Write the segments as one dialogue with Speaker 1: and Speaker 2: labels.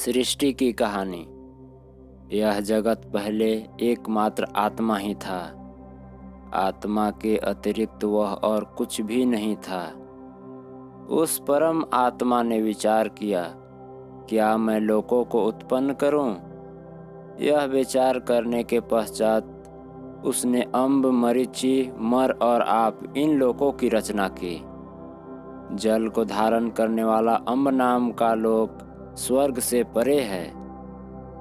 Speaker 1: सृष्टि की कहानी। यह जगत पहले एकमात्र आत्मा ही था। आत्मा के अतिरिक्त वह और कुछ भी नहीं था। उस परम आत्मा ने विचार किया, क्या मैं लोकों को उत्पन्न करूं? यह विचार करने के पश्चात उसने अम्ब, मरीचि, मर और आप इन लोकों की रचना की। जल को धारण करने वाला अम्ब नाम का लोक स्वर्ग से परे है।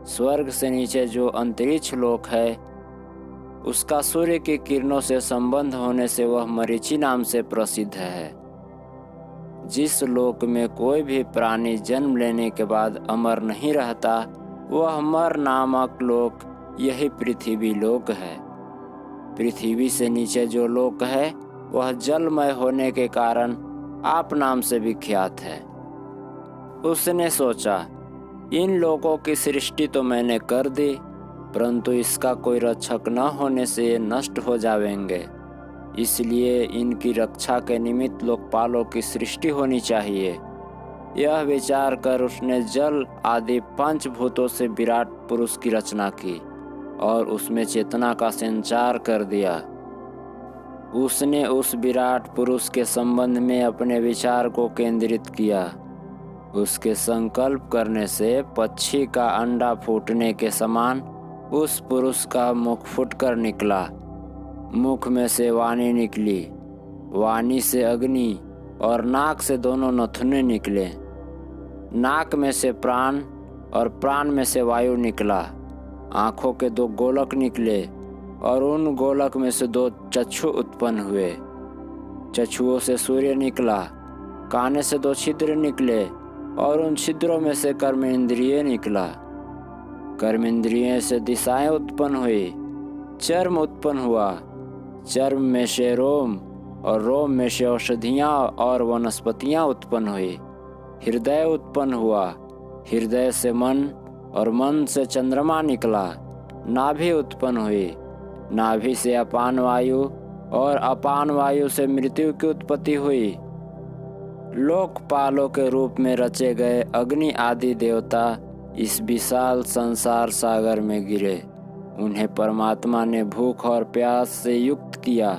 Speaker 1: स्वर्ग से नीचे जो अंतरिक्ष लोक है, उसका सूर्य की किरणों से संबंध होने से वह मरीचि नाम से प्रसिद्ध है। जिस लोक में कोई भी प्राणी जन्म लेने के बाद अमर नहीं रहता, वह मर नामक लोक यही पृथ्वी लोक है। पृथ्वी से नीचे जो लोक है, वह जलमय होने के कारण आप नाम से विख्यात है। उसने सोचा, इन लोगों की सृष्टि तो मैंने कर दी, परंतु इसका कोई रक्षक न होने से ये नष्ट हो जाएंगे। इसलिए इनकी रक्षा के निमित्त लोकपालों की सृष्टि होनी चाहिए। यह विचार कर उसने जल आदि पंचभूतों से विराट पुरुष की रचना की और उसमें चेतना का संचार कर दिया। उसने उस विराट पुरुष के संबंध में अपने विचार को केंद्रित किया। उसके संकल्प करने से पक्षी का अंडा फूटने के समान उस पुरुष का मुख फूटकर निकला। मुख में से वाणी निकली, वाणी से अग्नि और नाक से दोनों नथुने निकले। नाक में से प्राण और प्राण में से वायु निकला। आँखों के 2 गोलक निकले और उन गोलक में से 2 चक्षु उत्पन्न हुए। चक्षुओं से सूर्य निकला। काने से 2 छिद्र निकले और उन छिद्रों में से कर्मेंद्रिय निकला। कर्मेंद्रिय से दिशाएं उत्पन्न हुई। चर्म उत्पन्न हुआ। चर्म में से रोम और रोम में से औषधियाँ और वनस्पतियाँ उत्पन्न हुई। हृदय उत्पन्न हुआ। हृदय से मन और मन से चंद्रमा निकला। नाभि उत्पन्न हुई। नाभि से अपान वायु और अपान वायु से मृत्यु की उत्पत्ति हुई। लोकपालों के रूप में रचे गए अग्नि आदि देवता इस विशाल संसार सागर में गिरे। उन्हें परमात्मा ने भूख और प्यास से युक्त किया।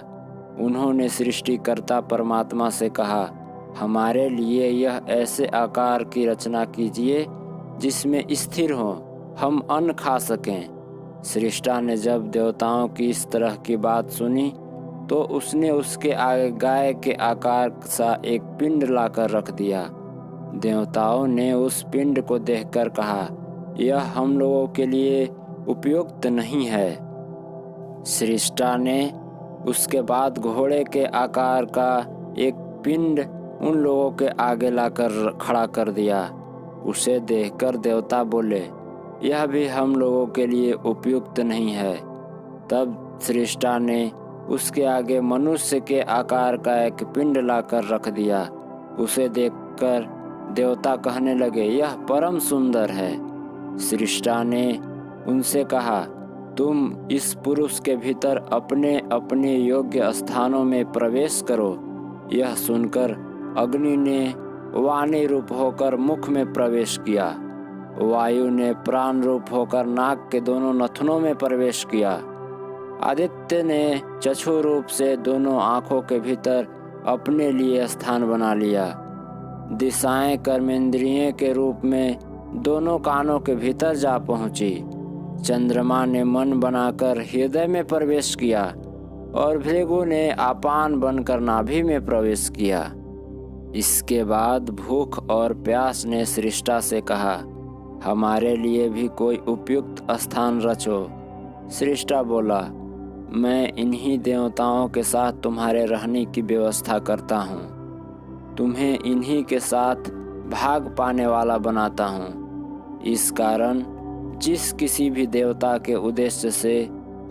Speaker 1: उन्होंने सृष्टिकर्ता परमात्मा से कहा, हमारे लिए यह ऐसे आकार की रचना कीजिए जिसमें स्थिर हो, हम अन्न खा सकें। सृष्टा ने जब देवताओं की इस तरह की बात सुनी तो उसने उसके आगे गाय के आकार सा एक पिंड लाकर रख दिया। देवताओं ने उस पिंड को देखकर कहा, यह हम लोगों के लिए उपयुक्त नहीं है। सृष्टा ने उसके बाद घोड़े के आकार का एक पिंड उन लोगों के आगे लाकर खड़ा कर दिया। उसे देखकर देवता बोले, यह भी हम लोगों के लिए उपयुक्त नहीं है। तब सृष्टा ने उसके आगे मनुष्य के आकार का एक पिंड लाकर रख दिया। उसे देखकर देवता कहने लगे, यह परम सुंदर है। सृष्टा ने उनसे कहा, तुम इस पुरुष के भीतर अपने अपने योग्य स्थानों में प्रवेश करो। यह सुनकर अग्नि ने वाणी रूप होकर मुख में प्रवेश किया। वायु ने प्राण रूप होकर नाक के दोनों नथुनों में प्रवेश किया। आदित्य ने चक्षु रूप से दोनों आँखों के भीतर अपने लिए स्थान बना लिया। दिशाएं कर्मेंद्रिय के रूप में दोनों कानों के भीतर जा पहुँची। चंद्रमा ने मन बनाकर हृदय में प्रवेश किया और भृगु ने आपान बनकर नाभि में प्रवेश किया। इसके बाद भूख और प्यास ने सृष्टा से कहा, हमारे लिए भी कोई उपयुक्त स्थान रचो। सृष्टा बोला, मैं इन्हीं देवताओं के साथ तुम्हारे रहने की व्यवस्था करता हूँ। तुम्हें इन्हीं के साथ भाग पाने वाला बनाता हूँ। इस कारण जिस किसी भी देवता के उद्देश्य से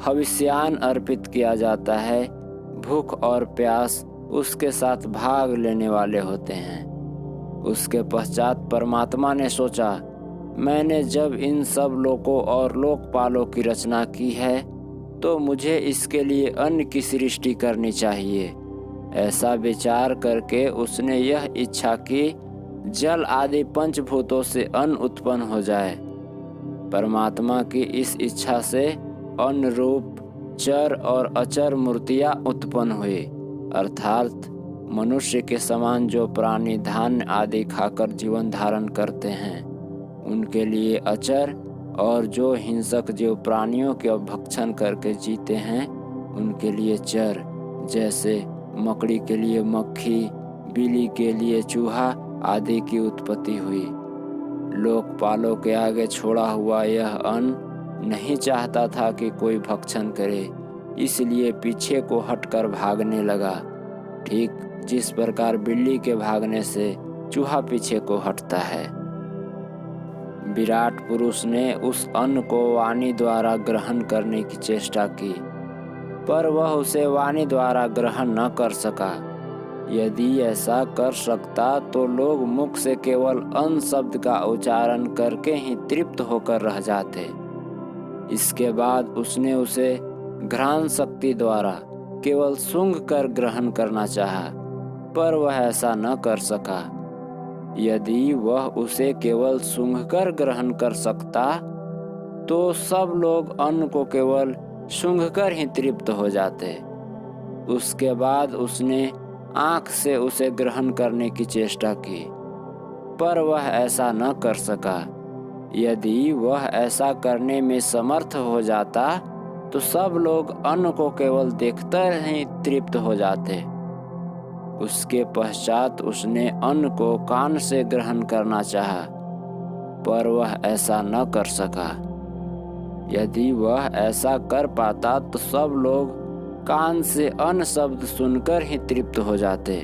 Speaker 1: हविष्यान अर्पित किया जाता है, भूख और प्यास उसके साथ भाग लेने वाले होते हैं। उसके पश्चात परमात्मा ने सोचा, मैंने जब इन सब लोकों और लोकपालों की रचना की है, तो मुझे इसके लिए अन्न की सृष्टि करनी चाहिए। ऐसा विचार करके उसने यह इच्छा की जल आदि पंचभूतों से अन्न उत्पन्न हो जाए। परमात्मा की इस इच्छा से अन्न रूप चर और अचर मूर्तियां उत्पन्न हुई, अर्थात मनुष्य के समान जो प्राणी धान्य आदि खाकर जीवन धारण करते हैं उनके लिए अचर, और जो हिंसक जीव प्राणियों के भक्षण करके जीते हैं उनके लिए चर, जैसे मकड़ी के लिए मक्खी, बिल्ली के लिए चूहा आदि की उत्पत्ति हुई। लोकपालों के आगे छोड़ा हुआ यह अन्न नहीं चाहता था कि कोई भक्षण करे, इसलिए पीछे को हटकर भागने लगा, ठीक जिस प्रकार बिल्ली के भागने से चूहा पीछे को हटता है। विराट पुरुष ने उस अन्न को वाणी द्वारा ग्रहण करने की चेष्टा की, पर वह उसे वाणी द्वारा ग्रहण न कर सका। यदि ऐसा कर सकता तो लोग मुख से केवल अन्न शब्द का उच्चारण करके ही तृप्त होकर रह जाते। इसके बाद उसने उसे घ्राण शक्ति द्वारा केवल सूंघ कर ग्रहण करना चाहा, पर वह ऐसा न कर सका। यदि वह उसे केवल सूंघकर ग्रहण कर सकता तो सब लोग अन्न को केवल सूंघकर ही तृप्त हो जाते। उसके बाद उसने आँख से उसे ग्रहण करने की चेष्टा की, पर वह ऐसा न कर सका। यदि वह ऐसा करने में समर्थ हो जाता तो सब लोग अन्न को केवल देखकर ही तृप्त हो जाते। उसके पश्चात उसने अन्न को कान से ग्रहण करना चाहा, पर वह ऐसा न कर सका। यदि वह ऐसा कर पाता तो सब लोग कान से अन्न शब्द सुनकर ही तृप्त हो जाते।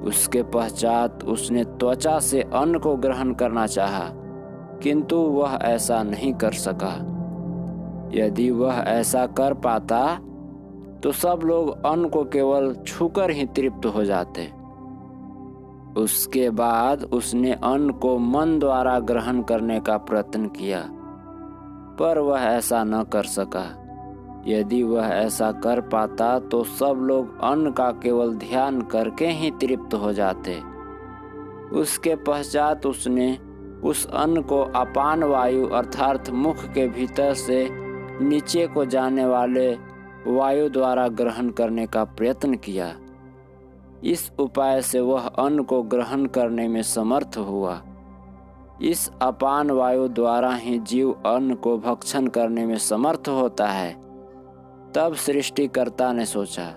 Speaker 1: उसके पश्चात उसने त्वचा से अन्न को ग्रहण करना चाहा, किंतु वह ऐसा नहीं कर सका। यदि वह ऐसा कर पाता तो सब लोग अन्न को केवल छूकर ही तृप्त हो जाते। उसके बाद उसने अन्न को मन द्वारा ग्रहण करने का प्रयत्न किया, पर वह ऐसा न कर सका। यदि वह ऐसा कर पाता तो सब लोग अन्न का केवल ध्यान करके ही तृप्त हो जाते। उसके पश्चात उसने उस अन्न को अपान वायु अर्थात मुख के भीतर से नीचे को जाने वाले वायु द्वारा ग्रहण करने का प्रयत्न किया। इस उपाय से वह अन्न को ग्रहण करने में समर्थ हुआ। इस अपान वायु द्वारा ही जीव अन्न को भक्षण करने में समर्थ होता है। तब सृष्टिकर्ता ने सोचा,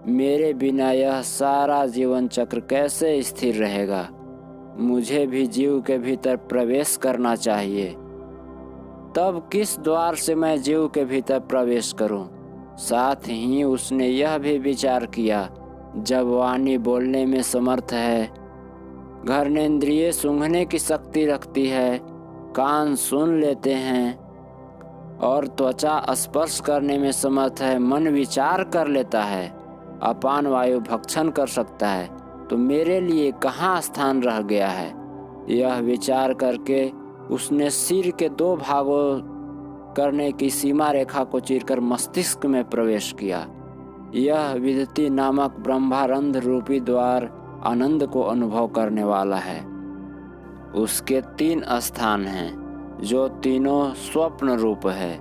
Speaker 1: मेरे बिना यह सारा जीवन चक्र कैसे स्थिर रहेगा। मुझे भी जीव के भीतर प्रवेश करना चाहिए। तब किस द्वार से मैं जीव के भीतर प्रवेश करूं? साथ ही उसने यह भी विचार किया, जब वाणी बोलने में समर्थ है, घ्राणेंद्रिय सूंघने की शक्ति रखती है, कान सुन लेते हैं और त्वचा स्पर्श करने में समर्थ है, मन विचार कर लेता है, अपान वायु भक्षण कर सकता है, तो मेरे लिए कहाँ स्थान रह गया है। यह विचार करके उसने सिर के 2 भागों करने की सीमा रेखा को चीरकर मस्तिष्क में प्रवेश किया। यह विदति नामक ब्रह्मानंद रूपी द्वार आनंद को अनुभव करने वाला है। उसके 3 स्थान हैं, जो तीनों स्वप्न रूप है,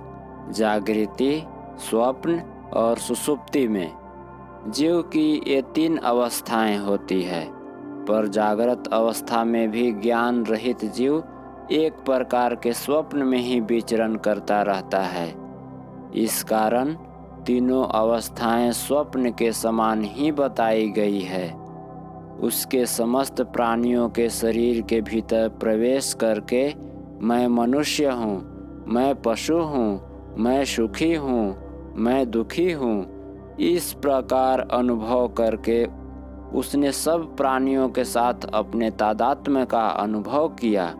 Speaker 1: जागृति, स्वप्न और सुषुप्ति में। जीव की ये 3 अवस्थाएं होती है, पर जागृत अवस्था में भी ज्ञान रहित जीव एक प्रकार के स्वप्न में ही विचरण करता रहता है। इस कारण तीनों अवस्थाएं स्वप्न के समान ही बताई गई है। उसके समस्त प्राणियों के शरीर के भीतर प्रवेश करके मैं मनुष्य हूँ, मैं पशु हूँ, मैं सुखी हूँ, मैं दुखी हूँ, इस प्रकार अनुभव करके उसने सब प्राणियों के साथ अपने तादात्म्य का अनुभव किया।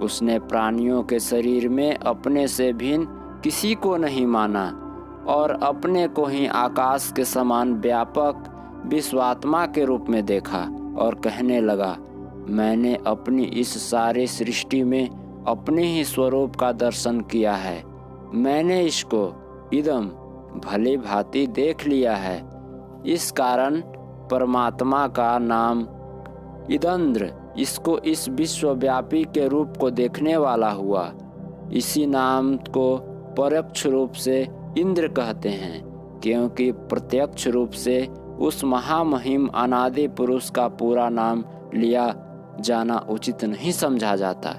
Speaker 1: उसने प्राणियों के शरीर में अपने से भिन्न किसी को नहीं माना और अपने को ही आकाश के समान व्यापक विश्वात्मा के रूप में देखा और कहने लगा, मैंने अपनी इस सारी सृष्टि में अपने ही स्वरूप का दर्शन किया है। मैंने इसको इदम भली भांति देख लिया है। इस कारण परमात्मा का नाम इदंद्र इसको इस विश्वव्यापी के रूप को देखने वाला हुआ। इसी नाम को परोक्ष रूप से इंद्र कहते हैं, क्योंकि प्रत्यक्ष रूप से उस महामहिम अनादि पुरुष का पूरा नाम लिया जाना उचित नहीं समझा जाता।